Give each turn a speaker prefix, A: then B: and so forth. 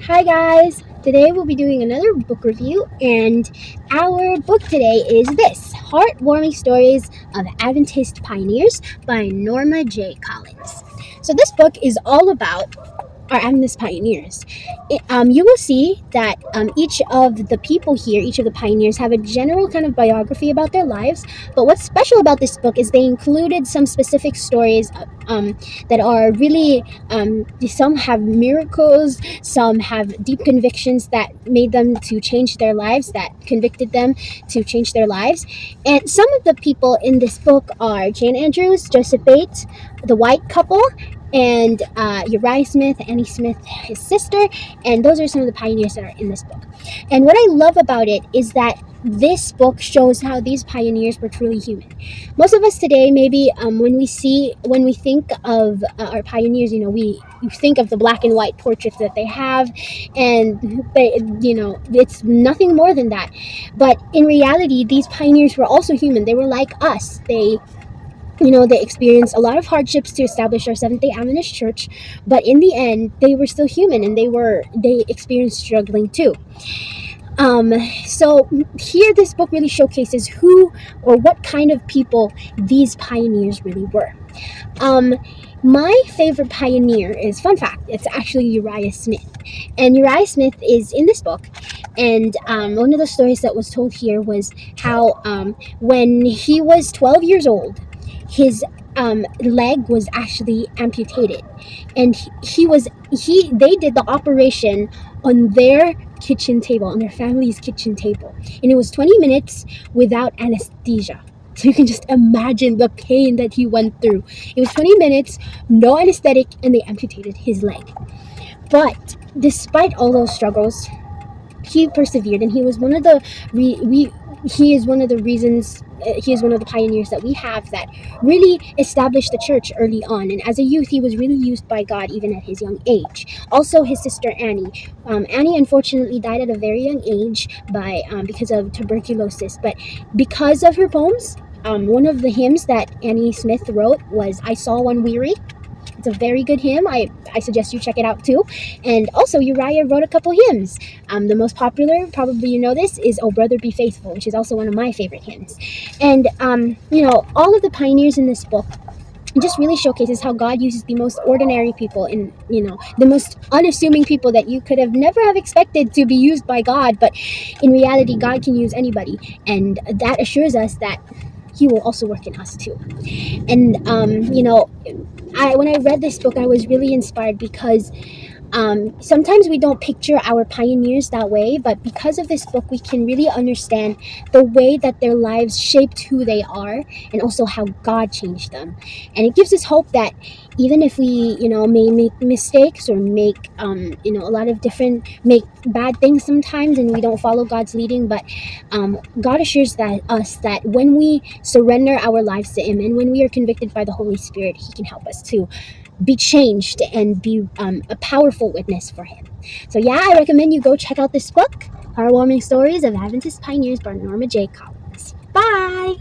A: Hi guys! Today we'll be doing another book review, and our book today is this, Heartwarming Stories of Adventist Pioneers by Norma J. Collins. So this book is all about our Adventist pioneers. You will see that each of the people here, each of the pioneers, have a general kind of biography about their lives. But what's special about this book is they included some specific stories that are really, some have miracles, some have deep convictions that made them to change their lives, that convicted them to change their lives. And some of the people in this book are Jane Andrews, Joseph Bates, the White couple, and Uriah Smith, Annie Smith, his sister, and those are some of the pioneers that are in this book. And what I love about it is that this book shows how these pioneers were truly human. Most of us today, maybe when we think of our pioneers, we think of the black and white portraits that they have, and it's nothing more than that. But in reality, these pioneers were also human. They were like us. They experienced a lot of hardships to establish our Seventh-day Adventist Church, but in the end, they were still human, and they experienced struggling too. So here, this book really showcases who or what kind of people these pioneers really were. My favorite pioneer is, fun fact, it's actually Uriah Smith. And Uriah Smith is in this book. And one of the stories that was told here was how when he was 12 years old, his leg was actually amputated, and they did the operation on their kitchen table, on their family's kitchen table, and it was 20 minutes without anesthesia. So you can just imagine the pain that he went through. It was 20 minutes, no anesthetic, and they amputated his leg. But despite all those struggles, he persevered, and he was one of the pioneers that we have that really established the church early on. And as a youth, he was really used by God even at his young age. Also, his sister Annie. Annie unfortunately died at a very young age because of tuberculosis. But because of her poems, one of the hymns that Annie Smith wrote was "I Saw One Weary." It's a very good hymn. I suggest you check it out too. And also, Uriah wrote a couple hymns. The most popular, probably you know this, is "Oh Brother Be Faithful," which is also one of my favorite hymns. And all of the pioneers in this book, it just really showcases how God uses the most ordinary people, in the most unassuming people that you could have never have expected to be used by God. But in reality, God can use anybody, and that assures us that He will also work in us too. And when I read this book, I was really inspired because sometimes we don't picture our pioneers that way, but because of this book, we can really understand the way that their lives shaped who they are, and also how God changed them. And it gives us hope that even if we, may make mistakes or make make bad things sometimes, and we don't follow God's leading, but God assures us that when we surrender our lives to Him, and when we are convicted by the Holy Spirit, He can help us to be changed and be a powerful witness for Him. So I recommend you go check out this book, Heartwarming Stories of Adventist Pioneers by Norma J. Collins. Bye!